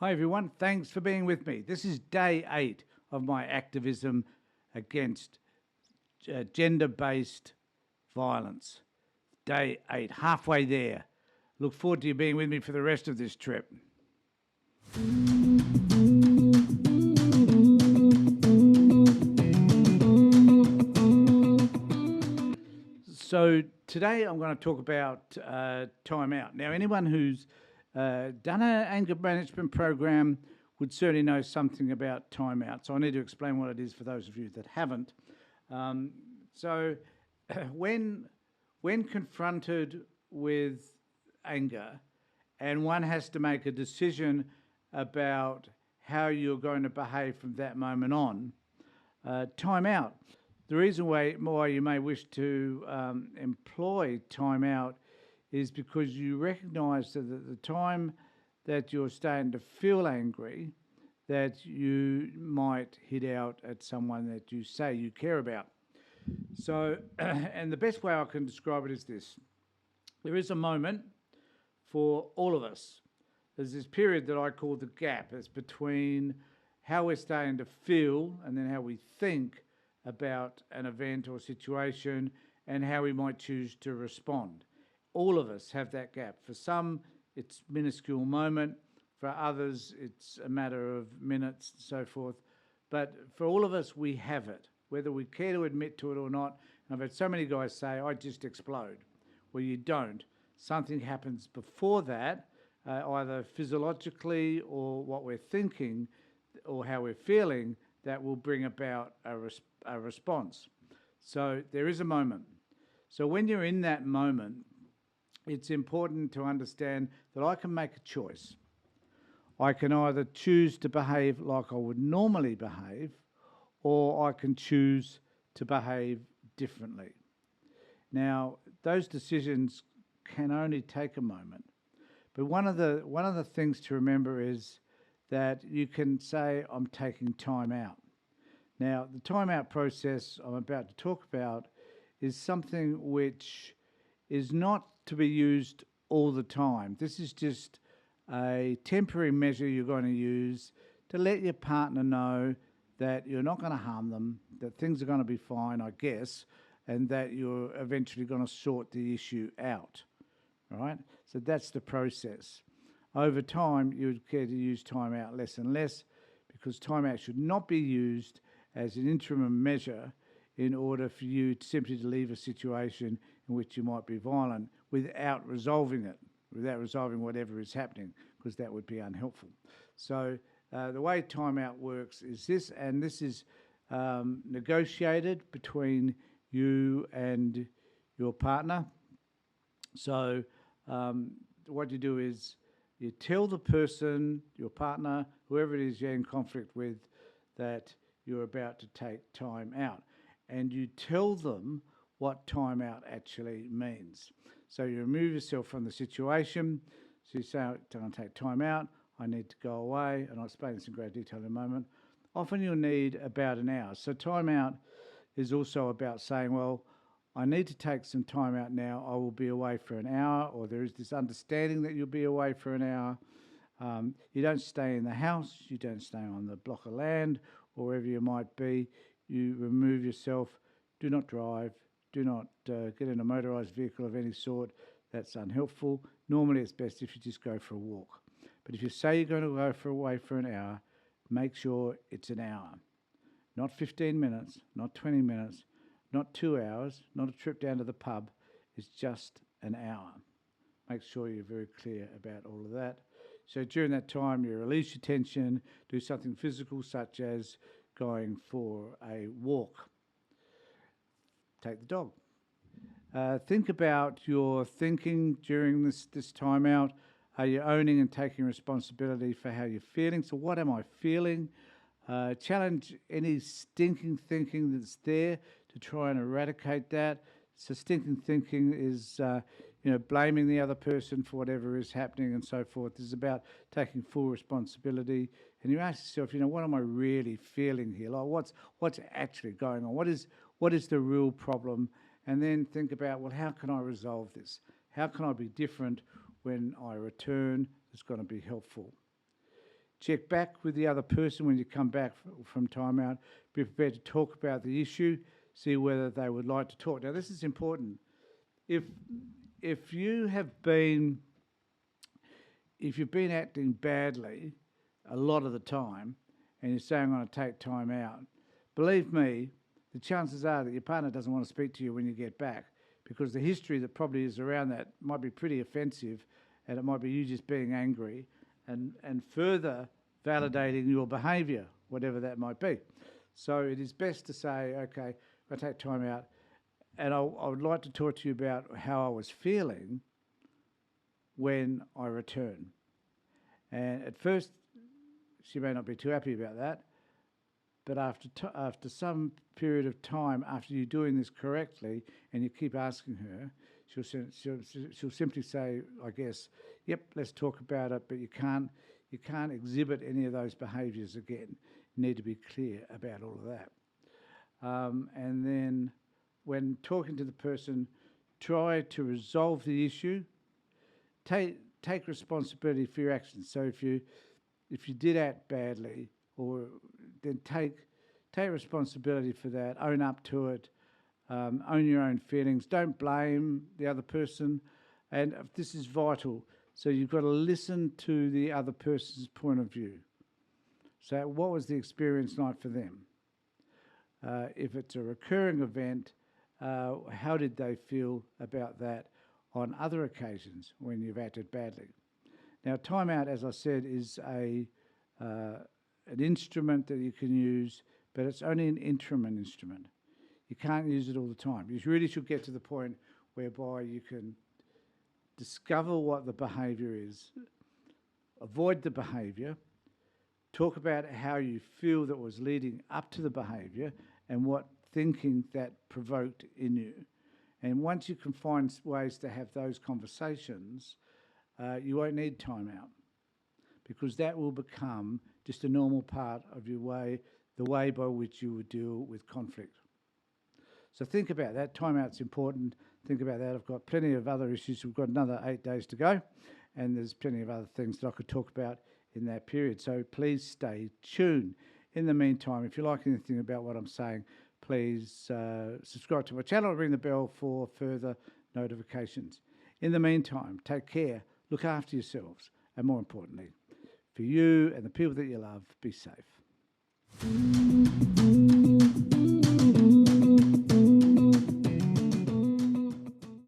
Hi everyone, thanks for being with me. This is day 8 of my activism against gender-based violence. Day 8, halfway there. Look forward to you being with me for the rest of this trip. So today I'm going to talk about time out. Now, anyone who's done an anger management program would certainly know something about time out. So I need to explain what it is for those of you that haven't. So when confronted with anger and one has to make a decision about how you're going to behave from that moment on, time out. The reason why you may wish to employ time out is because you recognise that at the time that you're starting to feel angry, that you might hit out at someone that you say you care about. So, and the best way I can describe it is this. There is a moment for all of us. There's this period that I call the gap. It's between how we're starting to feel and then how we think about an event or situation and how we might choose to respond. All of us have that gap. For some, it's a minuscule moment. For others, it's a matter of minutes and so forth. But for all of us, we have it, whether we care to admit to it or not. And I've had so many guys say, I just explode. Well, you don't. Something happens before that, either physiologically or what we're thinking or how we're feeling, that will bring about a response. So there is a moment. So when you're in that moment, it's important to understand that I can make a choice. I can either choose to behave like I would normally behave, or I can choose to behave differently. Now, those decisions can only take a moment. But one of the things to remember is that you can say, I'm taking time out. Now, the time out process I'm about to talk about is something which is not to be used all the time. This is just a temporary measure you're going to use to let your partner know that you're not going to harm them, that things are going to be fine, I guess, and that you're eventually going to sort the issue out, right? So that's the process. Over time, you would care to use time out less and less, because time out should not be used as an interim measure in order for you simply to leave a situation in which you might be violent without resolving it, without resolving whatever is happening, because that would be unhelpful. So the way time out works is this, and this is negotiated between you and your partner. So what you do is you tell the person, your partner, whoever it is you're in conflict with, that you're about to take time out. And you tell them what time out actually means. So you remove yourself from the situation. So you say, I'm going to take time out, I need to go away, and I'll explain this in great detail in a moment. Often you'll need about an hour. So time out is also about saying, well, I need to take some time out now. I will be away for an hour, or there is this understanding that you'll be away for an hour. You don't stay in the house. You don't stay on the block of land, or wherever you might be. You remove yourself. Do not drive. Do not get in a motorised vehicle of any sort. That's unhelpful. Normally, it's best if you just go for a walk. But if you say you're going to go away for an hour, make sure it's an hour. Not 15 minutes, not 20 minutes, not 2 hours, not a trip down to the pub. It's just an hour. Make sure you're very clear about all of that. So during that time, you release your tension, do something physical such as going for a walk. Take the dog. Think about your thinking during this time out. Are you owning and taking responsibility for how you're feeling? So what am I feeling? Challenge any stinking thinking that's there to try and eradicate that. So stinking thinking is blaming the other person for whatever is happening and so forth. This is about taking full responsibility. And you ask yourself, what am I really feeling here? Like what's actually going on? What is the real problem? And then think about, well, how can I resolve this? How can I be different when I return? It's going to be helpful. Check back with the other person when you come back from timeout. Be prepared to talk about the issue, see whether they would like to talk. Now, this is important. If you've been acting badly a lot of the time and you're saying, I'm going to take time out, believe me, the chances are that your partner doesn't want to speak to you when you get back, because the history that probably is around that might be pretty offensive, and it might be you just being angry and further validating your behaviour, whatever that might be. So it is best to say, okay, I'll take time out, and I would like to talk to you about how I was feeling when I return. And at first, she may not be too happy about that, but after some period of time, after you're doing this correctly, and you keep asking her, she'll simply say, I guess, yep, let's talk about it, but you can't exhibit any of those behaviours again. You need to be clear about all of that. And then when talking to the person, try to resolve the issue. Take responsibility for your actions. So if you did act badly, or then take responsibility for that, own up to it, own your own feelings, don't blame the other person, and this is vital. So you've got to listen to the other person's point of view. So what was the experience like for them? If it's a recurring event, how did they feel about that on other occasions when you've acted badly? Now, timeout, as I said, is an instrument that you can use, but it's only an interim instrument. You can't use it all the time. You really should get to the point whereby you can discover what the behaviour is, avoid the behaviour, talk about how you feel that was leading up to the behaviour and what thinking that provoked in you. And once you can find ways to have those conversations, you won't need time out, because that will become just a normal part of your way, the way by which you would deal with conflict. So think about that. Time out's important. Think about that. I've got plenty of other issues. We've got another 8 days to go, and there's plenty of other things that I could talk about in that period. So please stay tuned. In the meantime, if you like anything about what I'm saying, please subscribe to my channel and ring the bell for further notifications. In the meantime, take care, look after yourselves, and more importantly, for you and the people that you love, be safe.